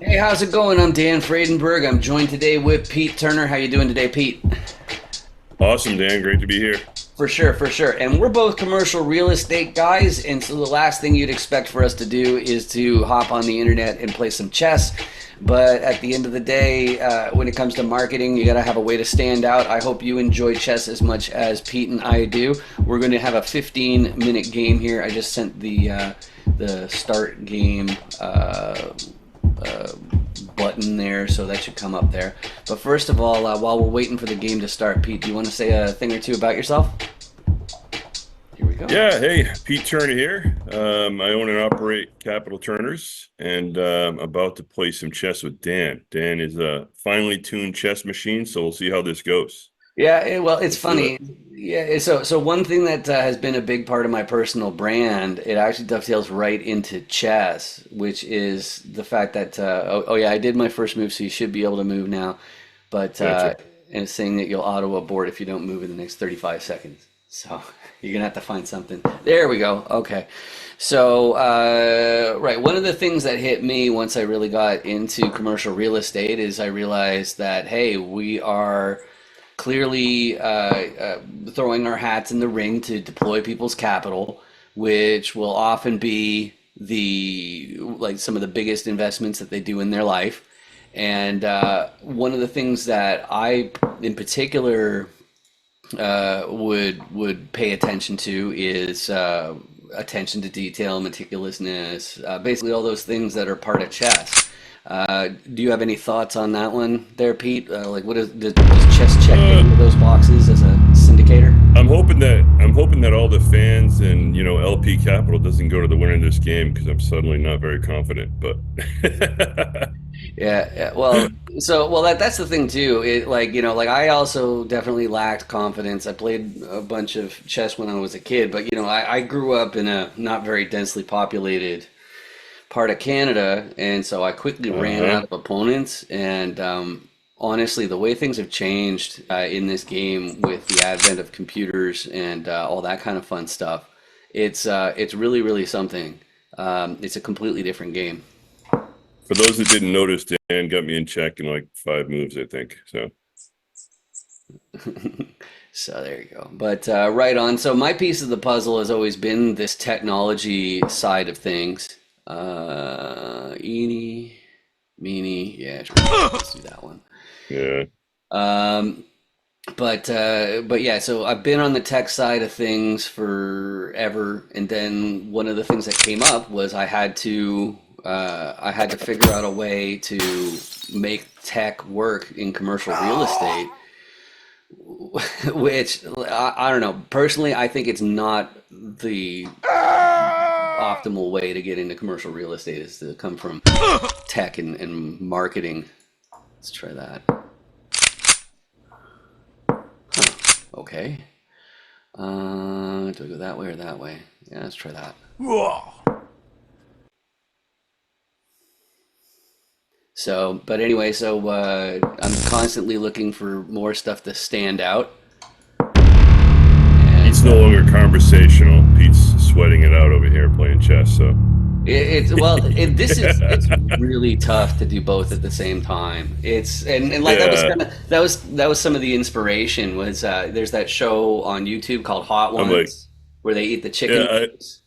Hey, how's it going? I'm Dan Fradenburgh. I'm joined today with Pete Turner. How you doing today, Pete? Awesome, Dan. Great to be here. For sure, for sure. And we're both commercial real estate guys, and so the last thing you'd expect for us to do is to hop on the internet and play some chess. But at the end of the day, when it comes to marketing, you got to have a way to stand out. I hope you enjoy chess as much as Pete and I do. We're going to have a 15-minute game here. I just sent the start game uh, button there, so that should come up there. But first of all, while we're waiting for the game to start, Pete, do you want to say a thing or two about yourself? Here we go. Yeah, hey, Pete Turner here. I own and operate Capital Turners, and about to play some chess with Dan. Dan is a finely tuned chess machine, so we'll see how this goes. Yeah, well, it's Let's do funny. it. Yeah, so one thing that has been a big part of my personal brand, it actually dovetails right into chess, which is the fact that oh yeah, I did my first move, so you should be able to move now, but Gotcha. and it's saying that you'll auto abort if you don't move in the next 35 seconds. So you're gonna have to find something. There we go. Okay. So right, one of the things that hit me once I really got into commercial real estate is I realized that hey, we are clearly throwing our hats in the ring to deploy people's capital, which will often be the like some of the biggest investments that they do in their life. And one of the things that I, in particular, would pay attention to is attention to detail, meticulousness, basically all those things that are part of chess. Do you have any thoughts on that one there, Pete? Like, what does chess check Uh, into those boxes as a syndicator? I'm hoping that all the fans and LP Capital doesn't go to the winner of this game because I'm suddenly not very confident. But Yeah, yeah. Well, that's the thing too. It like like I also definitely lacked confidence. I played a bunch of chess when I was a kid, but I grew up in a not very densely populated part of Canada, and so I quickly ran uh-huh. out of opponents. And honestly, the way things have changed in this game with the advent of computers and all that kind of fun stuff, it's really really something. It's a completely different game. For those that didn't notice, Dan got me in check in like 5 moves, I think. So So there you go. But right on. So my piece of the puzzle has always been this technology side of things. Eeny, meeny, yeah, sure. Let's do that one. yeah. Um, but yeah, so I've been on the tech side of things forever, and then one of the things that came up was I had to figure out a way to make tech work in commercial real estate, which I don't know. Personally, I think it's not the optimal way to get into commercial real estate is to come from tech and marketing. Let's try that. Okay. Do I go that way or that way? Yeah, let's try that. So, but anyway, so I'm constantly looking for more stuff to stand out, Pete's and no longer conversational. Pete's sweating it out over here playing chess. So it's really tough to do both at the same time. And like that was yeah, kind of that was some of the inspiration was there's that show on YouTube called Hot I'm like, Ones where they eat the chicken yeah. wings.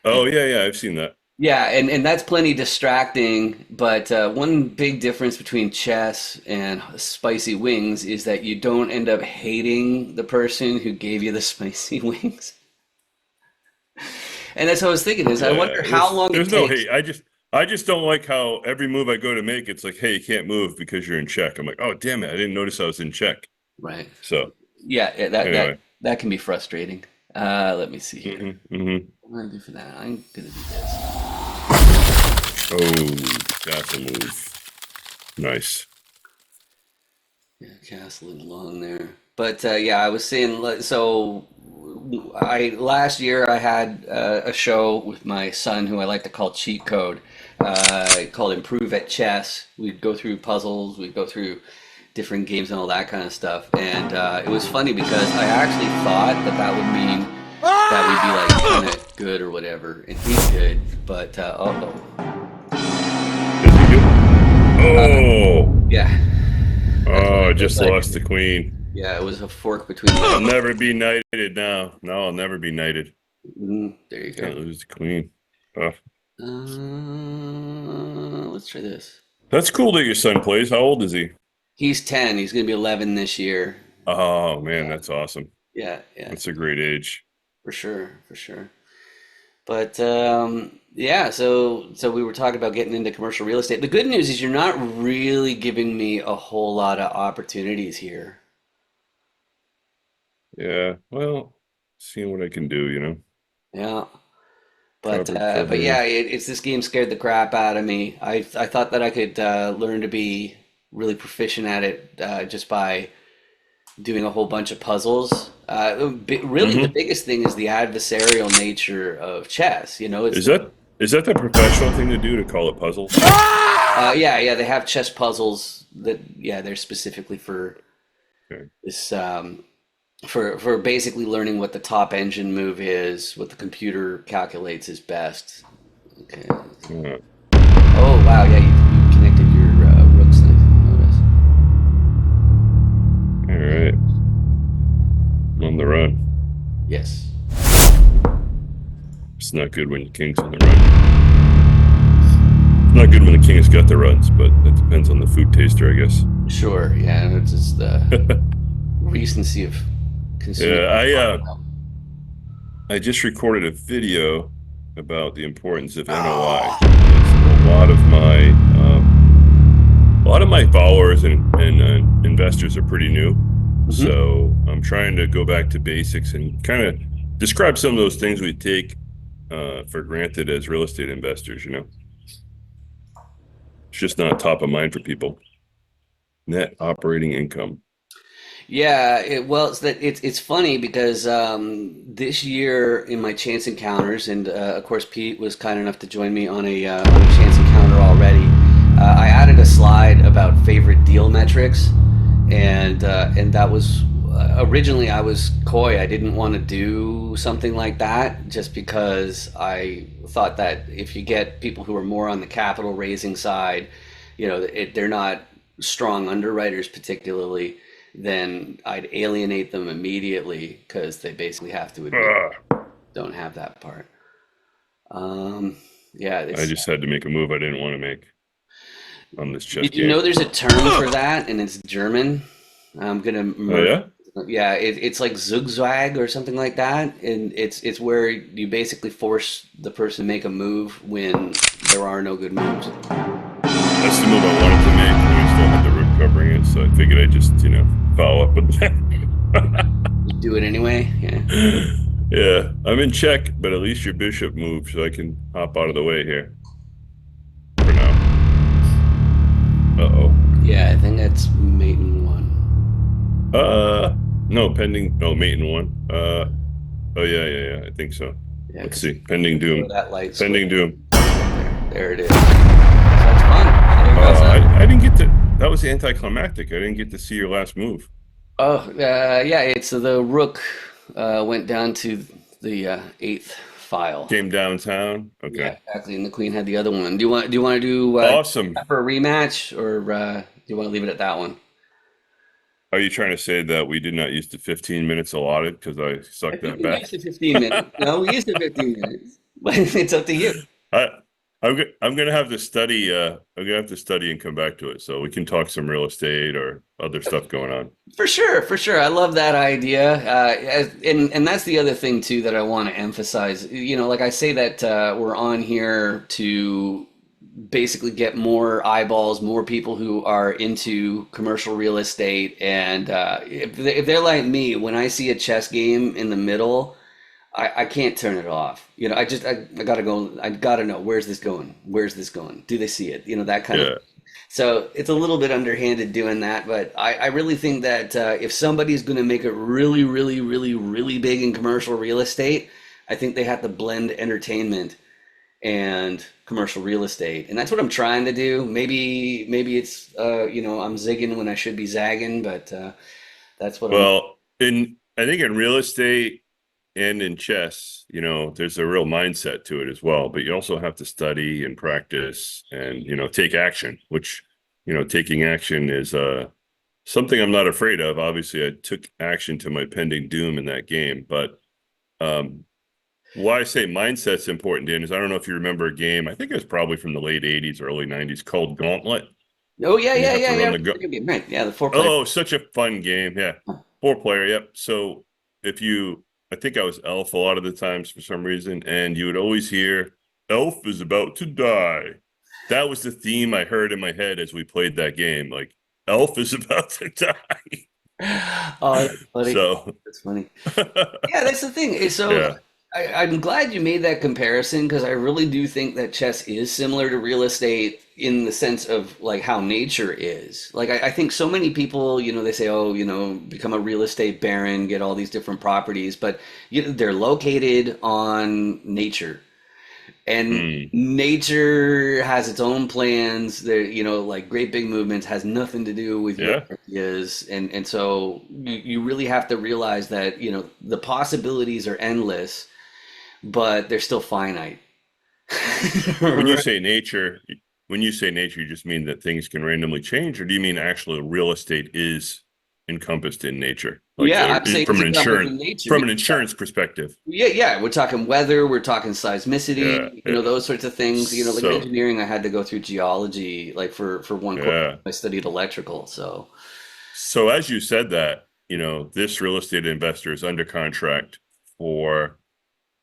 Oh yeah, yeah. I've seen that. Yeah, and that's plenty distracting. But one big difference between chess and spicy wings is that you don't end up hating the person who gave you the spicy wings. And that's what I was thinking is I Yeah, wonder how there's long it there's no takes. hate. I just don't like how every move I go to make, it's like, hey, you can't move because you're in check. I'm like, oh damn it, I didn't notice I was in check. Right. So Yeah, anyway, that can be frustrating. Let me see here. hmm. What am I gonna do for that? I'm gonna do this. Oh, that's a move. Nice. Yeah, castling along there. But yeah, I was saying so. I last year I had a show with my son who I like to call cheat code, called Improve at Chess. We'd go through puzzles, we'd go through different games and all that kind of stuff. And it was funny because I actually thought that that would mean that we'd be like kind of good or whatever, and he's good. But uh-oh. Is he good? It was just like, lost the queen. yeah, it was a fork between I'll the. never be knighted now. No, I'll never be knighted. There you go. Can't lose the queen. Oh, Let's try this. that's cool that your son plays. How old is he? He's 10. He's gonna be 11 this year. Oh man, Yeah, that's awesome. yeah, yeah, That's a great age. for sure, for sure. But yeah, so we were talking about getting into commercial real estate. The good news is you're not really giving me a whole lot of opportunities here. Yeah. Well, seeing what I can do, Yeah. Cover, But cover. yeah, it's this game scared the crap out of me. I thought that I could learn to be really proficient at it just by doing a whole bunch of puzzles. Really, the Hmm. biggest thing is the adversarial nature of chess. You know, it's Is the that the professional thing to do to call it puzzles? yeah, yeah. They have chess puzzles that yeah, they're specifically for Okay. this for basically learning what the top engine move is, what the computer calculates is best. Okay. Uh, Oh wow, yeah, you connected your rooks. Notice. all right. I'm on the run. Yes. It's not good when your king's on the run. It's not good when the king has got the runs, but that depends on the food taster, I guess. Sure. Yeah, it's just the recency of consuming. Yeah, I just recorded a video about the importance of NOI because a lot of my followers and investors are pretty new. Hmm. So I'm trying to go back to basics and kind of describe some of those things we take for granted as real estate investors. It's just not top of mind for people. Net operating income. Yeah, well, it's funny because this year in my chance encounters, and of course Pete was kind enough to join me on a chance encounter already. I added a slide about favorite deal metrics, and that was originally I was coy. I didn't want to do something like that just because I thought that if you get people who are more on the capital raising side, they're not strong underwriters particularly, then I'd alienate them immediately because they basically have to admit Ah, don't have that part. Um, yeah, I it's. just had to make a move I didn't want to make on this chess Did you know game. there's a term for that, and it's German? I'm gonna Oh murder. yeah? Yeah, it's like Zugzwang or something like that, and it's where you basically force the person to make a move when there are no good moves. That's the move I wanted to make, and I still had the rook covering it, so I figured I'd just, follow up with that. You do it anyway. Yeah. Yeah, I'm in check, but at least your bishop moved, so I can hop out of the way here for now. Uh-oh. Yeah, I think that's mate in one. No, pending. No, mate in one. Oh yeah, yeah, yeah. I think so. Yeah, Let's because see. Pending where doom. that light switch. Pending doom. There it is. So that's fun. So there you go, son. I didn't get to. That was anticlimactic. I didn't get to see your last move. Oh, yeah, it's the rook went down to the eighth file. Came downtown. Yeah, Okay. exactly. And the queen had the other one. Do you want to do Awesome. that for a rematch, or do you want to leave it at that one? Are you trying to say that we did not use the 15 minutes allotted because I I sucked think that we used back? the 15 minutes. No, we used the 15 minutes. But it's up to you. I I'm gonna have to study. I'm gonna have to study and come back to it so we can talk some real estate or other stuff going on. For sure, for sure. I love that idea. And that's the other thing too that I want to emphasize. Like I say that we're on here to basically get more eyeballs, more people who are into commercial real estate. And if they're like me, when I see a chess game in the middle, I can't turn it off. I gotta go. I gotta know where's this going? Where's this going? Do they see it? That kind of. Yeah. So it's a little bit underhanded doing that, but I really think that if somebody's going to make it really, really, really, really big in commercial real estate, I think they have to blend entertainment and commercial real estate, and that's what I'm trying to do. Maybe it's I'm zigging when I should be zagging, but that's what I'm. Well, in I think in real estate and in chess, there's a real mindset to it as well. But you also have to study and practice and take action, which taking action is something I'm not afraid of. Obviously, I took action to my pending doom in that game, but um, why I say mindset's important, Dan, is I don't know if you remember a game. I think it was probably from the late '80s, early '90s, called Gauntlet, Oh yeah, and you yeah, have to yeah, run yeah. the go. Right. Yeah, the four player. Oh, such a fun game. Yeah, four player. Yep. So if you, I think I was Elf a lot of the times for some reason, and you would always hear, "Elf is about to die." That was the theme I heard in my head as we played that game. Like, Elf is about to die. Oh, that's funny. So, That's funny. Yeah, that's the thing. So yeah, I'm glad you made that comparison because I really do think that chess is similar to real estate in the sense of like how nature is. Like I think so many people, they say, oh, become a real estate baron, get all these different properties, but they're located on nature. And mm, nature has its own plans. There, like great big movements has nothing to do with your yeah. ideas. And so you really have to realize that, the possibilities are endless, but they're still finite. When you Right. say nature, when you say nature, you just mean that things can randomly change, or do you mean actually real estate is encompassed in nature, like Yeah, I'm saying from it's an encompassed insurance in nature. Yeah, perspective? yeah, yeah. We're talking weather, we're talking Yeah, seismicity, yeah. those sorts of things. Like in So, engineering, I had to go through geology, like for one course, yeah. I studied electrical. So, So as you said that, this real estate investor is under contract for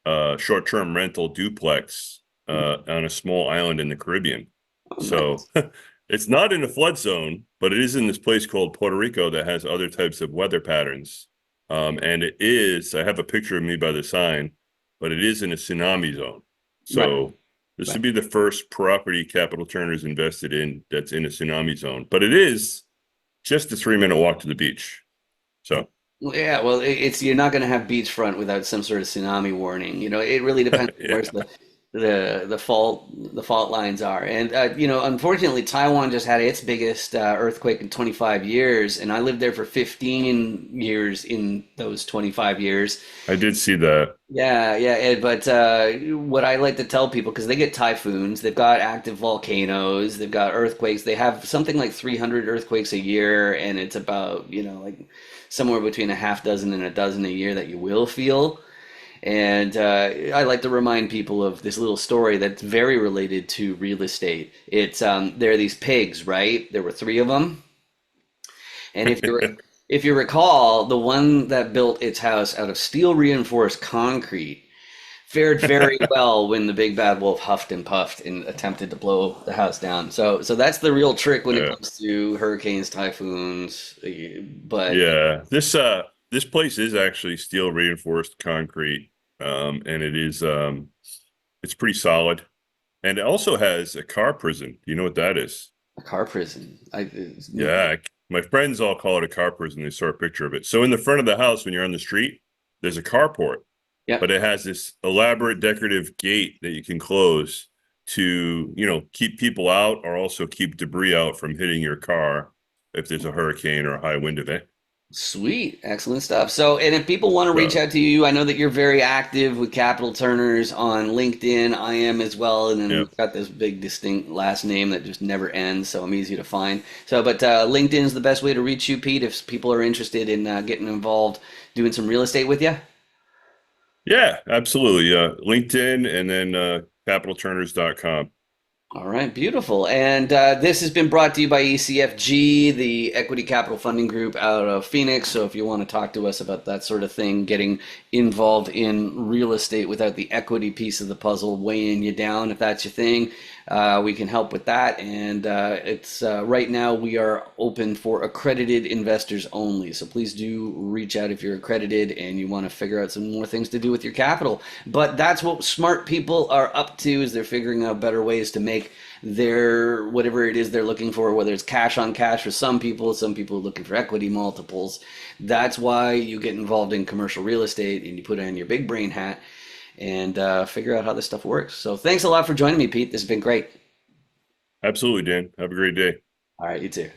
a short-term rental duplex on a small island in the Caribbean. oh, So nice. it's not in a flood zone, but it is in this place called Puerto Rico that has other types of weather patterns. And it is, I have a picture of me by the sign, but it is in a tsunami zone. Right, So this right. would be the first property Capital Turner's invested in that's in a tsunami zone. But it is just a 3-minute walk to the beach. So Well, yeah, well, it's you're not going to have beachfront without some sort of tsunami warning. It really depends on where's yeah, the fault lines are. And unfortunately, Taiwan just had its biggest earthquake in 25 years, and I lived there for 15 years in those 25 years. I did see that. Yeah, yeah, but what I like to tell people, because they get typhoons, they've got active volcanoes, they've got earthquakes, they have something like 300 earthquakes a year, and it's about, like somewhere between a half dozen and a dozen a year that you will feel. And I like to remind people of this little story that's very related to real estate. There are these pigs, right? There were three of them, and if you recall, the one that built its house out of steel reinforced concrete fared very well when the big bad wolf huffed and puffed and attempted to blow the house down. So that's the real trick when it Yeah. comes to hurricanes, typhoons. But Yeah. This place is actually steel reinforced concrete. And it's pretty solid. And it also has a car prison. Do you know what that is? a car prison, Yeah. My friends all call it a car prison. They saw a picture of it. So in the front of the house, when you're on the street, there's a carport, yeah, but it has this elaborate decorative gate that you can close to, keep people out or also keep debris out from hitting your car if there's a hurricane or a high wind event. sweet, excellent stuff. So, and if people want to reach So, out to you, I know that you're very active with Capital Turners on LinkedIn. I am as well, and then yeah. we've got this big distinct last name that just never ends, so I'm easy to find. So, but LinkedIn is the best way to reach you, Pete, if people are interested in getting involved, doing some real estate with you. Yeah, absolutely. LinkedIn and then capitalturners.com. All right, beautiful. And this has been brought to you by ECFG, the Equity Capital Funding Group out of Phoenix. So if you want to talk to us about that sort of thing, getting involved in real estate without the equity piece of the puzzle weighing you down, if that's your thing, we can help with that. And it's right now we are open for accredited investors only. So please do reach out if you're accredited and you want to figure out some more things to do with your capital. But that's what smart people are up to, is they're figuring out better ways to make their whatever it is they're looking for, whether it's cash on cash for some people are looking for equity multiples. That's why you get involved in commercial real estate and you put on your big brain hat and figure out how this stuff works. So thanks a lot for joining me, Pete. This has been great. Absolutely, Dan. Have a great day. All right, you too.